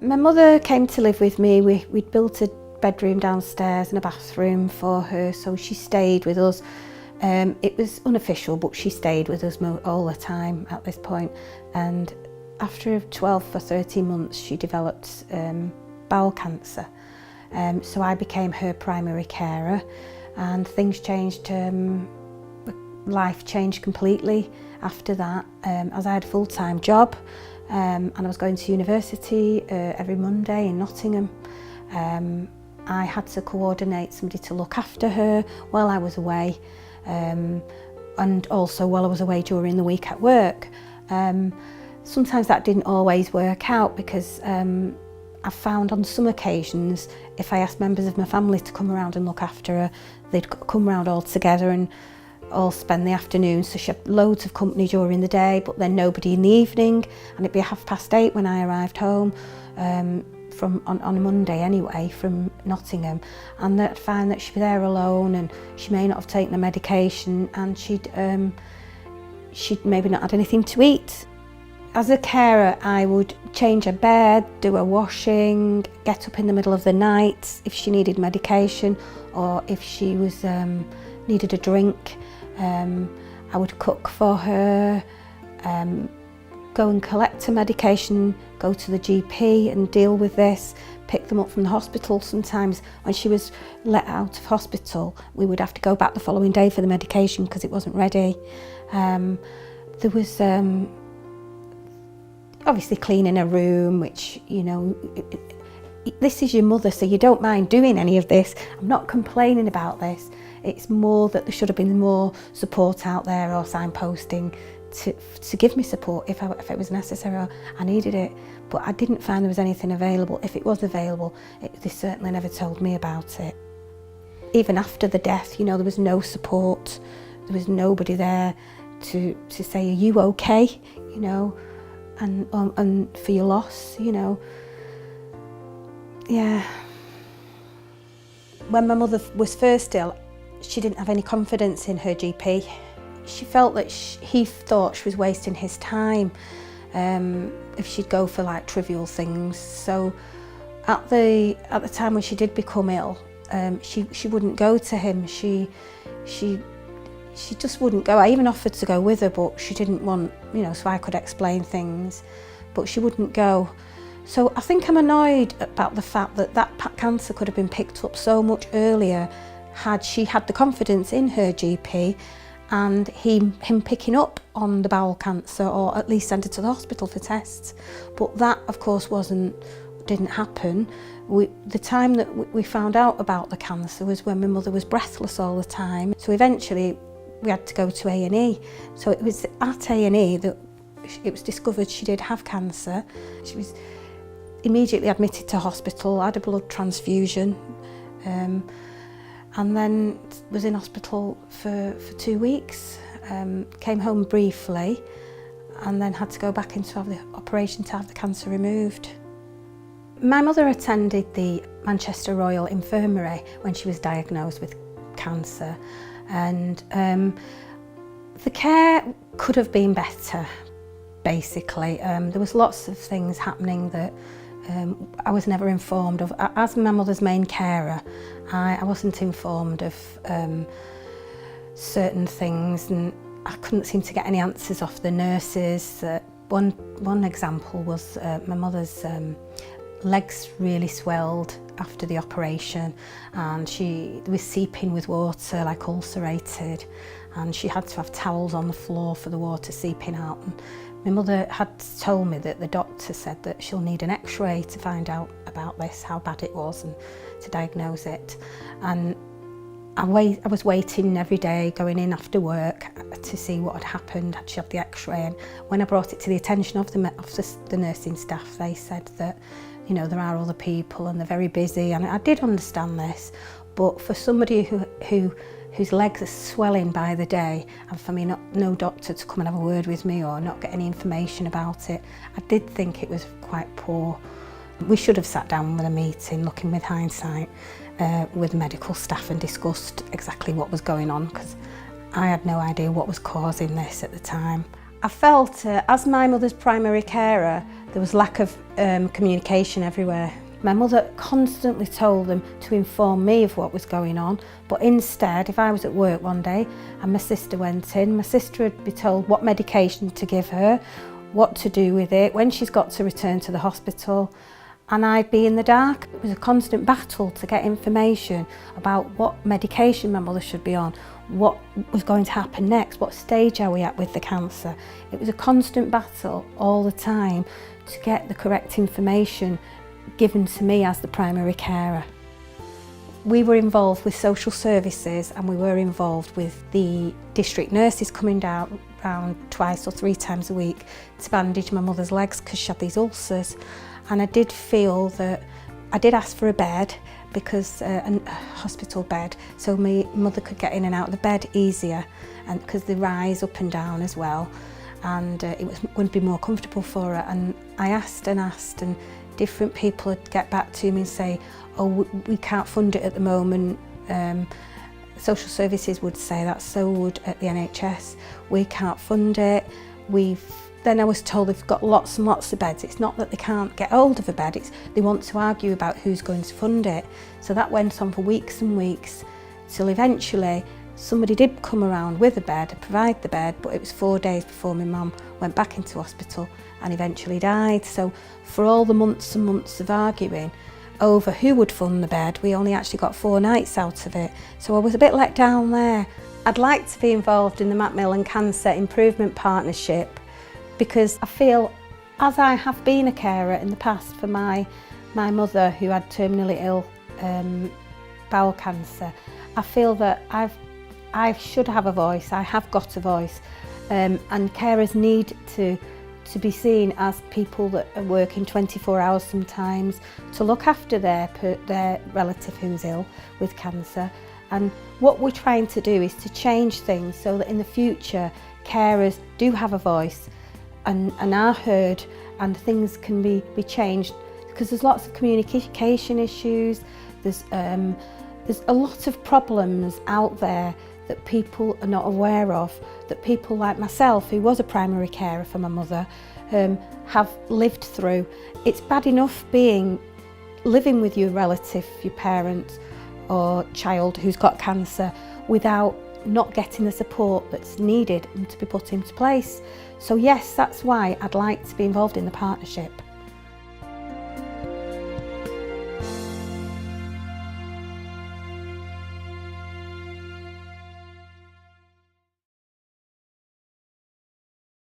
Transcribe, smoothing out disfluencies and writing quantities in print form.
My mother came to live with me. We'd built a bedroom downstairs and a bathroom for her, so she stayed with us. It was unofficial, but she stayed with us all the time at this point. And after 12 or 13 months, she developed bowel cancer. So I became her primary carer, and things changed. Life changed completely after that, as I had a full-time job, and I was going to university every Monday in Nottingham. I had to coordinate somebody to look after her while I was away, and also while I was away during the week at work. Sometimes that didn't always work out, because I found on some occasions, if I asked members of my family to come around and look after her, they'd come around all together and all spend the afternoon. So she had loads of company during the day, but then nobody in the evening, and it'd be 8:30 when I arrived home on a Monday anyway from Nottingham, and I'd find that she'd be there alone, and she may not have taken the medication, and she'd maybe not had anything to eat. As a carer, I would change her bed, do her washing, get up in the middle of the night if she needed medication, or if she was needed a drink. I would cook for her, go and collect her medication, go to the GP and deal with this, pick them up from the hospital. Sometimes when she was let out of hospital, we would have to go back the following day for the medication because it wasn't ready. There was obviously cleaning a room, which, you know, this is your mother, so you don't mind doing any of this. I'm not complaining about this. It's more that there should have been more support out there, or signposting to give me support if it was necessary or I needed it. But I didn't find there was anything available. If it was available, they certainly never told me about it. Even after the death, you know, there was no support. There was nobody there to say, are you okay, you know, and for your loss, you know. Yeah. When my mother was first ill, she didn't have any confidence in her GP. She felt that he thought she was wasting his time if she'd go for like trivial things. So at the time when she did become ill, she wouldn't go to him. She just wouldn't go. I even offered to go with her, but she didn't want, you know, so I could explain things, but she wouldn't go. So I think I'm annoyed about the fact that cancer could have been picked up so much earlier had she had the confidence in her GP and him picking up on the bowel cancer, or at least sent her to the hospital for tests. But that, of course, didn't happen. The time that we found out about the cancer was when my mother was breathless all the time. So eventually we had to go to A&E. So it was at A&E that it was discovered she did have cancer. She was immediately admitted to hospital, had a blood transfusion, and then was in hospital for 2 weeks. Came home briefly, and then had to go back in to have the operation to have the cancer removed. My mother attended the Manchester Royal Infirmary when she was diagnosed with cancer, and the care could have been better, basically. There was lots of things happening that I was never informed of. As my mother's main carer, I wasn't informed of certain things, and I couldn't seem to get any answers off the nurses. One example was my mother's legs really swelled after the operation, and she was seeping with water, like ulcerated, and she had to have towels on the floor for the water seeping out. And my mother had told me that the doctor said that she'll need an x-ray to find out about this, how bad it was, and to diagnose it. And I was waiting every day, going in after work to see what had happened, had she had the x-ray. And when I brought it to the attention of the nursing staff, they said that, you know, there are other people and they're very busy, and I did understand this, but for somebody whose legs are swelling by the day, and for me no doctor to come and have a word with me or not get any information about it, I did think it was quite poor. We should have sat down with a meeting, looking with hindsight, with medical staff, and discussed exactly what was going on, because I had no idea what was causing this at the time. I felt, as my mother's primary carer, there was lack of communication everywhere. My mother constantly told them to inform me of what was going on, but instead, if I was at work one day and my sister went in, my sister would be told what medication to give her, what to do with it, when she's got to return to the hospital, and I'd be in the dark. It was a constant battle to get information about what medication my mother should be on, what was going to happen next, what stage are we at with the cancer. It was a constant battle all the time to get the correct information given to me as the primary carer. We were involved with social services and we were involved with the district nurses coming down around twice or three times a week to bandage my mother's legs because she had these ulcers. And I did feel that I did ask for a bed, because a hospital bed, so my mother could get in and out of the bed easier, and because they rise up and down as well, and it was going to be more comfortable for her. And I asked and asked, and different people would get back to me and say, oh, we can't fund it at the moment. Social services would say that, so would at the NHS. We can't fund it. Then I was told they've got lots and lots of beds. It's not that they can't get hold of a bed, it's they want to argue about who's going to fund it. So that went on for weeks and weeks, till eventually somebody did come around with a bed, provide the bed, but it was 4 days before my mum went back into hospital and eventually died. So for all the months and months of arguing over who would fund the bed, we only actually got 4 nights out of it. So I was a bit let down there. I'd like to be involved in the Macmillan Cancer Improvement Partnership, because I feel, as I have been a carer in the past for my mother who had terminally ill bowel cancer, I feel that I should have a voice. I have got a voice, and carers need to be seen as people that are working 24 hours sometimes to look after their relative who's ill with cancer. And what we're trying to do is to change things so that in the future carers do have a voice and are heard, and things can be changed, because there's lots of communication issues, there's a lot of problems out there that people are not aware of, that people like myself, who was a primary carer for my mother, have lived through. It's bad enough living with your relative, your parent or child who's got cancer without not getting the support that's needed and to be put into place. So yes, that's why I'd like to be involved in the partnership.